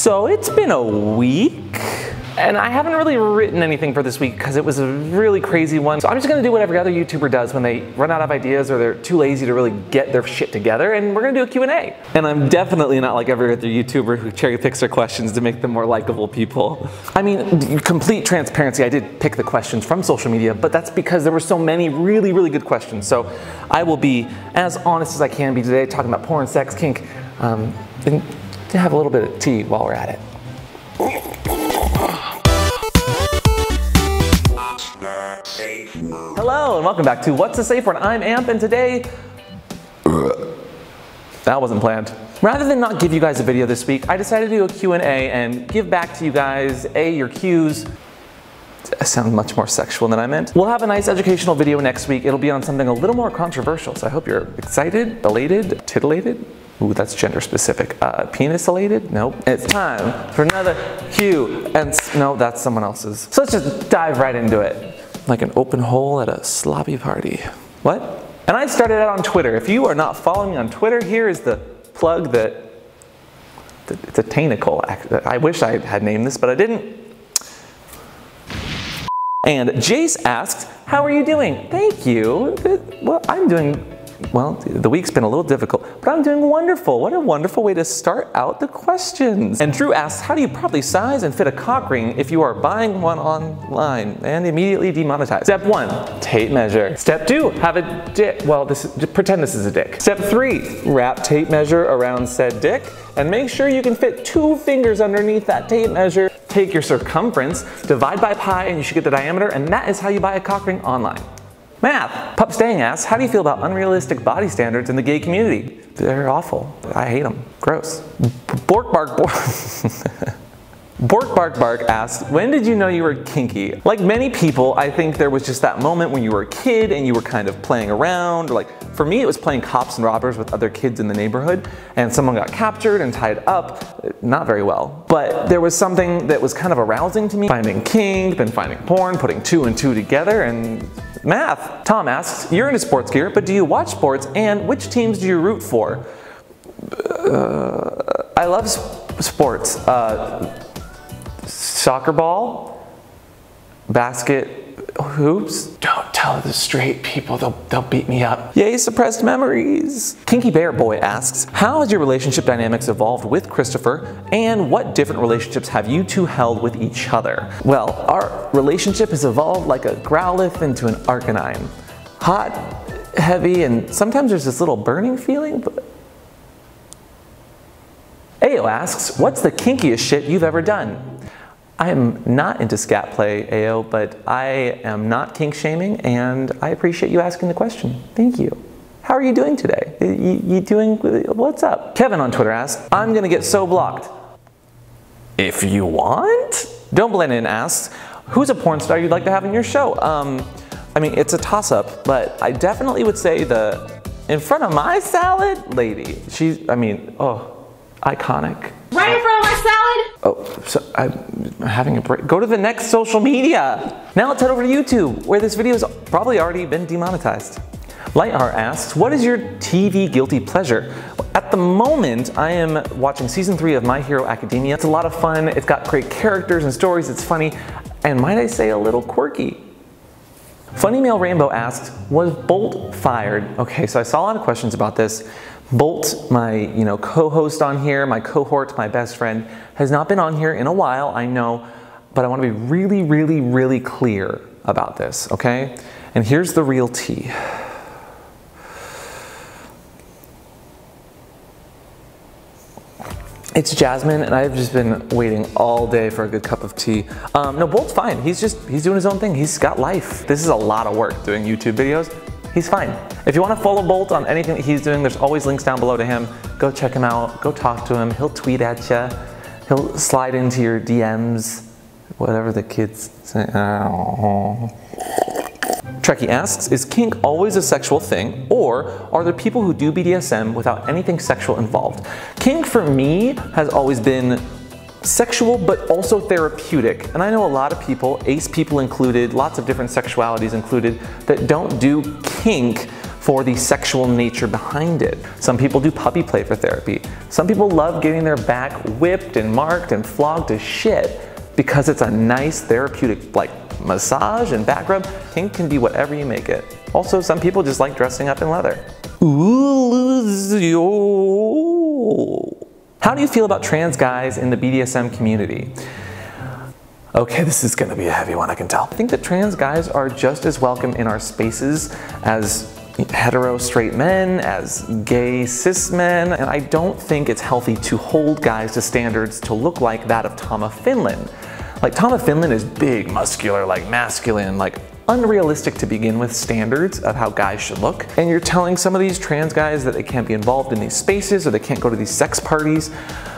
So it's been a week, and I haven't really written anything for this week because it was a really crazy one. So I'm just gonna do what every other YouTuber does when they run out of ideas or they're too lazy to really get their shit together, and we're gonna do a Q&A. And I'm definitely not like every other YouTuber who cherry picks their questions to make them more likable people. I mean, complete transparency, I did pick the questions from social media, but that's because there were so many really, really good questions. So I will be as honest as I can be today, talking about porn, sex, kink, and to have a little bit of tea while we're at it. Hello and welcome back to What's the Safe Word? I'm Amp, and today, that wasn't planned. Rather than not give you guys a video this week, I decided to do a Q&A and give back to you guys, your cues. I sound much more sexual than I meant. We'll have a nice educational video next week. It'll be on something a little more controversial, so I hope you're excited, elated, titillated. Ooh, that's gender specific. Penis-elated? Nope. It's time for another Q, and no, that's someone else's. So let's just dive right into it. Like an open hole at a sloppy party. What? And I started out on Twitter. If you are not following me on Twitter, here is the plug that, it's a tentacle. I wish I had named this, but I didn't. And Jace asks, how are you doing? Thank you. Well, I'm doing, well, the week's been a little difficult, but I'm doing wonderful. What a wonderful way to start out the questions. And Drew asks, how do you properly size and fit a cock ring if you are buying one online and immediately demonetized? Step 1, tape measure. Step 2, have a dick. Well, pretend this is a dick. Step 3, wrap tape measure around said dick and make sure you can fit 2 fingers underneath that tape measure. Take your circumference, divide by pi, and you should get the diameter, and that is how you buy a cock ring online. Math. Pup Staying asks, how do you feel about unrealistic body standards in the gay community? They're awful. I hate them. Gross. Bork Bark Bork. Bork Bark Bark asks, when did you know you were kinky? Like many people, I think there was just that moment when you were a kid and you were kind of playing around. Like for me, it was playing cops and robbers with other kids in the neighborhood, and someone got captured and tied up. Not very well. But there was something that was kind of arousing to me. Finding kink, then finding porn, putting 2 and 2 together, and math. Tom asks, you're into sports gear, but do you watch sports, and which teams do you root for? I love sports. Soccer ball, basket, hoops. Don't tell the straight people, they'll beat me up. Yay, suppressed memories. Kinky Bear Boy asks, how has your relationship dynamics evolved with Christopher, and what different relationships have you two held with each other? Well, our relationship has evolved like a Growlithe into an Arcanine. Hot, heavy, and sometimes there's this little burning feeling, but... Ayo asks, what's the kinkiest shit you've ever done? I am not into scat play, Ayo, but I am not kink shaming, and I appreciate you asking the question. Thank you. How are you doing today? You doing, what's up? Kevin on Twitter asks, I'm gonna get so blocked. If you want? Don't Blend In asks, who's a porn star you'd like to have in your show? I mean, it's a toss-up, but I definitely would say the in front of my salad lady. She's, I mean, oh, iconic. Right in front of my salad? Oh, so I'm having a break. Go to the next social media. Now let's head over to YouTube, where this video has probably already been demonetized. Lightheart asks, what is your TV guilty pleasure? At the moment, I am watching season 3 of My Hero Academia. It's a lot of fun. It's got great characters and stories. It's funny, and might I say, a little quirky. Funny Male Rainbow asks, was Bolt fired? Okay, so I saw a lot of questions about this. Bolt, my co-host on here, my cohort, my best friend, has not been on here in a while, I know, but I want to be really, really, really clear about this, okay? And here's the real tea. It's Jasmine, and I've just been waiting all day for a good cup of tea. No, Bolt's fine. He's doing his own thing. He's got life. This is a lot of work doing YouTube videos. He's fine. If you want to follow Bolt on anything that he's doing, there's always links down below to him. Go check him out. Go talk to him. He'll tweet at you. He'll slide into your DMs. Whatever the kids say. Trekkie asks, is kink always a sexual thing, or are there people who do BDSM without anything sexual involved? Kink for me has always been sexual but also therapeutic, and I know a lot of people, ace people included, lots of different sexualities included, that don't do kink for the sexual nature behind it. Some people do puppy play for therapy. Some people love getting their back whipped and marked and flogged to shit because it's a nice therapeutic like massage and back rub. Kink can be whatever you make it. Also, some people just like dressing up in leather. How do you feel about trans guys in the BDSM community? Okay, this is gonna be a heavy one, I can tell. I think that trans guys are just as welcome in our spaces as hetero straight men, as gay cis men, and I don't think it's healthy to hold guys to standards to look like that of Tom of Finland. Like Tom of Finland is big, muscular, like masculine, like unrealistic to begin with standards of how guys should look. And you're telling some of these trans guys that they can't be involved in these spaces or they can't go to these sex parties.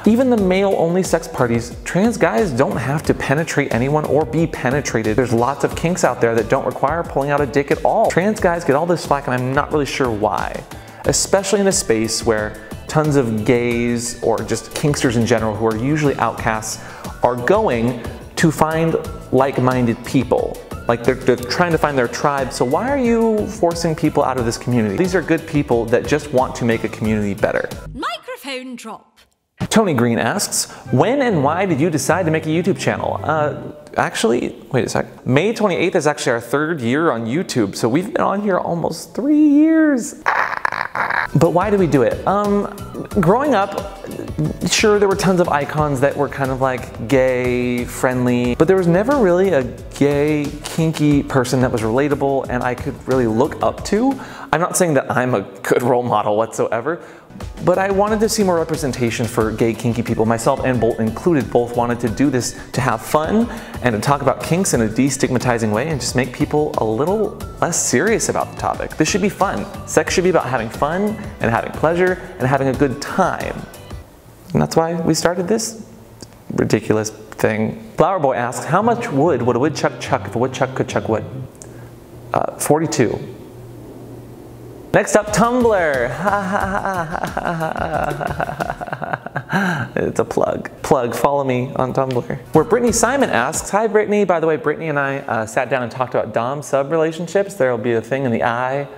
Even the male-only sex parties, trans guys don't have to penetrate anyone or be penetrated. There's lots of kinks out there that don't require pulling out a dick at all. Trans guys get all this flack and I'm not really sure why. Especially in a space where tons of gays or just kinksters in general who are usually outcasts are going to find like-minded people. Like they're trying to find their tribe, so why are you forcing people out of this community? These are good people that just want to make a community better. Microphone drop. Tony Green asks, when and why did you decide to make a YouTube channel? Actually, wait a sec. May 28th is actually our 3rd year on YouTube, so we've been on here almost 3 years. But why did we do it? Growing up, sure, there were tons of icons that were kind of like gay, friendly, but there was never really a gay, kinky person that was relatable and I could really look up to. I'm not saying that I'm a good role model whatsoever, but I wanted to see more representation for gay, kinky people. Myself and Bolt included both wanted to do this to have fun and to talk about kinks in a destigmatizing way and just make people a little less serious about the topic. This should be fun. Sex should be about having fun and having pleasure and having a good time. And that's why we started this ridiculous thing. Flower Boy asks, how much wood would a woodchuck chuck if a woodchuck could chuck wood? 42. Next up, Tumblr. It's a plug. Plug, follow me on Tumblr. Where Brittany Simon asks, hi Brittany, by the way, Brittany and I sat down and talked about dom-sub relationships. There'll be a thing in the eye,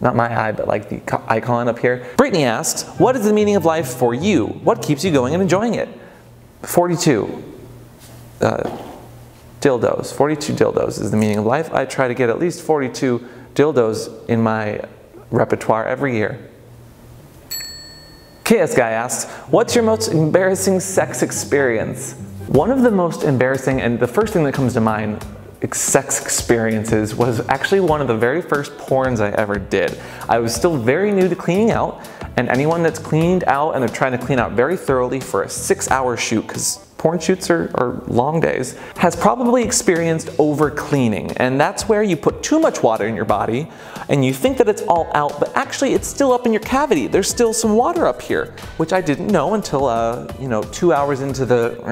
not my eye, but like the icon up here. Brittany asks, what is the meaning of life for you? What keeps you going and enjoying it? 42. Dildos. 42 dildos is the meaning of life. I try to get at least 42 dildos in my repertoire every year. KS Guy asks, what's your most embarrassing sex experience? One of the most embarrassing, and the first thing that comes to mind, sex experiences was actually one of the very first porns I ever did. I was still very new to cleaning out, and anyone that's cleaned out and they're trying to clean out very thoroughly for a 6-hour shoot, because porn shoots are long days, has probably experienced over cleaning. And that's where you put too much water in your body and you think that it's all out, but actually it's still up in your cavity. There's still some water up here, which I didn't know until, 2 hours into the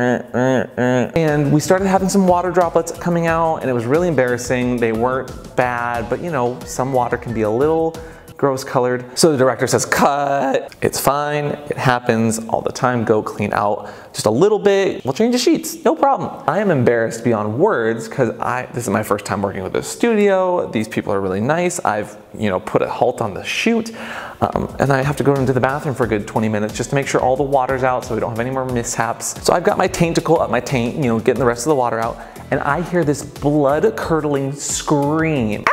and we started having some water droplets coming out and it was really embarrassing. They weren't bad, but some water can be a little gross colored. So the director says, cut, it's fine, it happens all the time, go clean out just a little bit, we'll change the sheets, no problem. I am embarrassed beyond words because this is my first time working with a studio, these people are really nice, I've put a halt on the shoot, and I have to go into the bathroom for a good 20 minutes just to make sure all the water's out so we don't have any more mishaps. So I've got my tainticle up my taint, getting the rest of the water out, and I hear this blood-curdling scream.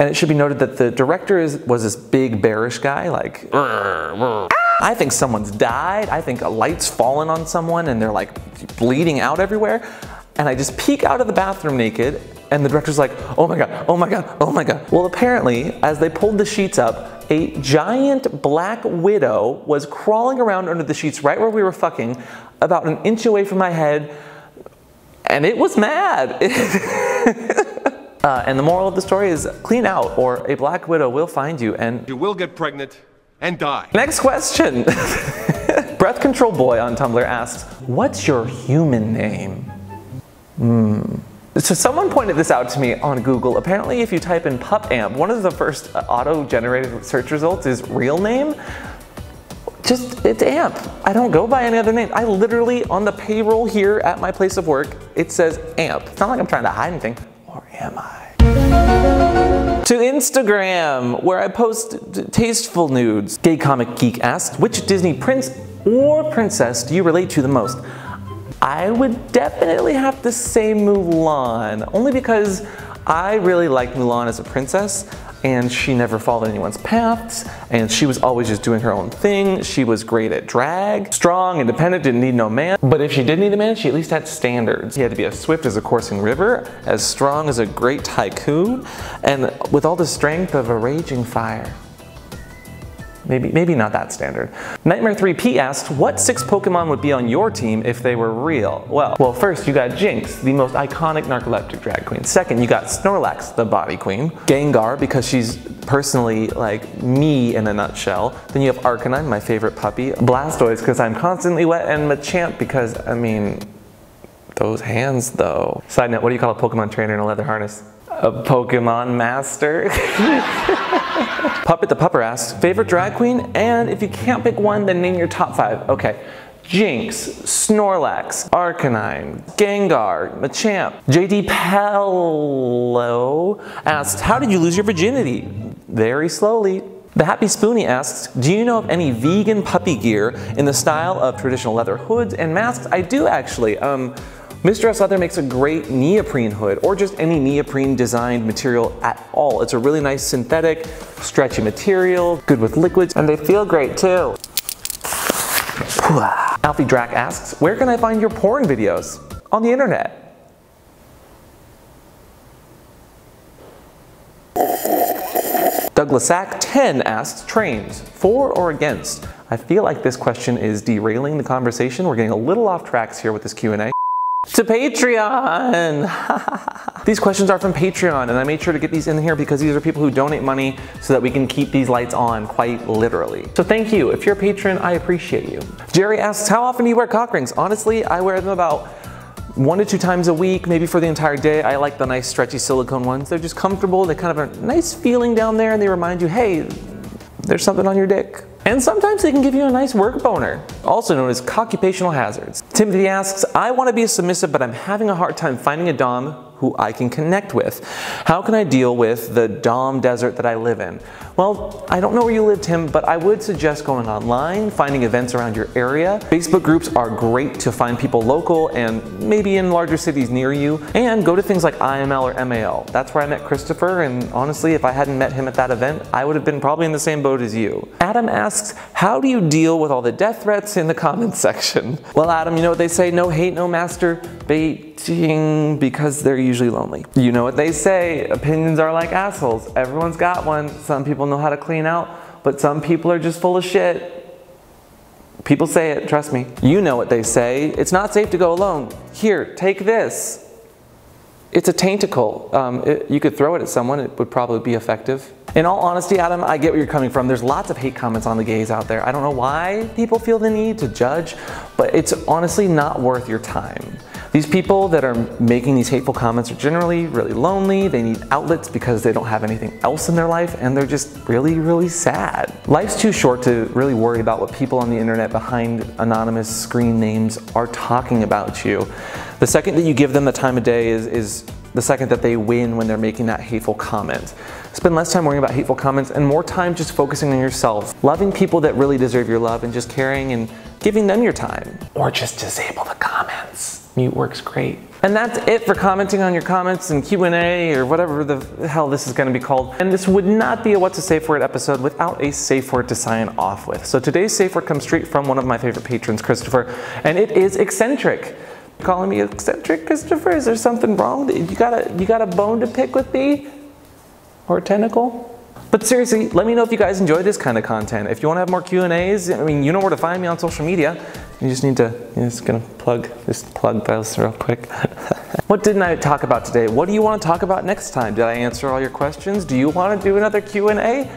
And it should be noted that the director was this big bearish guy, like, I think someone's died, I think a light's fallen on someone and they're like bleeding out everywhere. And I just peek out of the bathroom naked and the director's like, oh my God, oh my God, oh my God. Well, apparently, as they pulled the sheets up, a giant black widow was crawling around under the sheets right where we were fucking, about an inch away from my head, and it was mad. And the moral of the story is clean out or a black widow will find you and you will get pregnant and die. Next question. Breath Control Boy on Tumblr asks, what's your human name? So someone pointed this out to me on Google. Apparently if you type in PupAmp, one of the first auto-generated search results is real name. It's Amp. I don't go by any other name. I literally, on the payroll here at my place of work, it says Amp. It's not like I'm trying to hide anything. Or am I? To Instagram, where I post tasteful nudes. Gay Comic Geek asks, which Disney prince or princess do you relate to the most? I would definitely have to say Mulan, only because I really liked Mulan as a princess, and she never followed anyone's paths, and she was always just doing her own thing. She was great at drag, strong, independent, didn't need no man. But if she did need a man, she at least had standards. She had to be as swift as a coursing river, as strong as a great tycoon, and with all the strength of a raging fire. Maybe not that standard. Nightmare 3P asked, what 6 Pokemon would be on your team if they were real? Well, first you got Jinx, the most iconic narcoleptic drag queen. Second, you got Snorlax, the body queen. Gengar, because she's personally like me in a nutshell. Then you have Arcanine, my favorite puppy. Blastoise, because I'm constantly wet, and Machamp, because, I mean, those hands though. Side note, what do you call a Pokemon trainer in a leather harness? A Pokemon master. Puppet the Pupper asks, favorite drag queen? And if you can't pick one, then name your top 5. Okay. Jinx, Snorlax, Arcanine, Gengar, Machamp. JD Pello asks, how did you lose your virginity? Very slowly. The Happy Spoonie asks, do you know of any vegan puppy gear in the style of traditional leather hoods and masks? I do actually. Mr. S Leather makes a great neoprene hood, or just any neoprene designed material at all. It's a really nice synthetic, stretchy material, good with liquids, and they feel great too. Alfie Drac asks, where can I find your porn videos? On the internet. Douglas Sack 10 asks, trains, for or against? I feel like this question is derailing the conversation. We're getting a little off tracks here with this Q&A. To Patreon! These questions are from Patreon, and I made sure to get these in here because these are people who donate money so that we can keep these lights on, quite literally. So thank you. If you're a patron, I appreciate you. Jerry asks, how often do you wear cock rings? Honestly, I wear them about 1 to 2 times a week, maybe for the entire day. I like the nice stretchy silicone ones. They're just comfortable. They kind of have a nice feeling down there, and they remind you, hey, there's something on your dick. And sometimes they can give you a nice work boner, also known as occupational hazards. Timothy asks, I want to be a submissive, but I'm having a hard time finding a dom who I can connect with. How can I deal with the dom desert that I live in? Well, I don't know where you live, Tim, but I would suggest going online, finding events around your area. Facebook groups are great to find people local and maybe in larger cities near you, and go to things like IML or MAL. That's where I met Christopher, and honestly, if I hadn't met him at that event, I would have been probably in the same boat as you. Adam asks, how do you deal with all the death threats in the comments section? Well, Adam, you know what they say, no hate, no masturbating, because they're usually lonely. You know what they say, opinions are like assholes. Everyone's got one. Some people know how to clean out, but some people are just full of shit. People say it, trust me. You know what they say, it's not safe to go alone. Here, take this. It's a tainticle. You could throw it at someone, it would probably be effective. In all honesty, Adam, I get where you're coming from. There's lots of hate comments on the gays out there. I don't know why people feel the need to judge, but it's honestly not worth your time. These people that are making these hateful comments are generally really lonely, they need outlets because they don't have anything else in their life, and they're just really, really sad. Life's too short to really worry about what people on the internet behind anonymous screen names are talking about you. The second that you give them the time of day is the second that they win when they're making that hateful comment. Spend less time worrying about hateful comments and more time just focusing on yourself. Loving people that really deserve your love and just caring and giving them your time. Or just disable the comments. Mute works great. And that's it for commenting on your comments and Q&A or whatever the hell this is going to be called. And this would not be a What's a Safe Word episode without a safe word to sign off with. So today's safe word comes straight from one of my favorite patrons, Christopher, and it is eccentric. Calling me eccentric, Christopher? Is there something wrong? You got a bone to pick with me? Or a tentacle? But seriously, let me know if you guys enjoy this kind of content. If you want to have more Q&As, I mean, you know where to find me on social media. You just need to, you're just gonna plug this real quick. What didn't I talk about today? What do you want to talk about next time? Did I answer all your questions? Do you want to do another Q&A?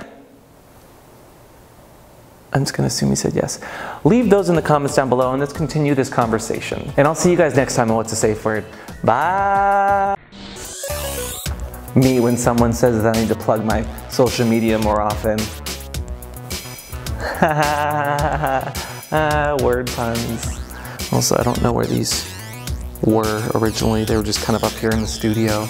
I'm just gonna assume you said yes. Leave those in the comments down below and let's continue this conversation. And I'll see you guys next time on What's a Safe Word. Bye! Me when someone says that I need to plug my social media more often. Word puns. Also, I don't know where these were originally. They were just kind of up here in the studio.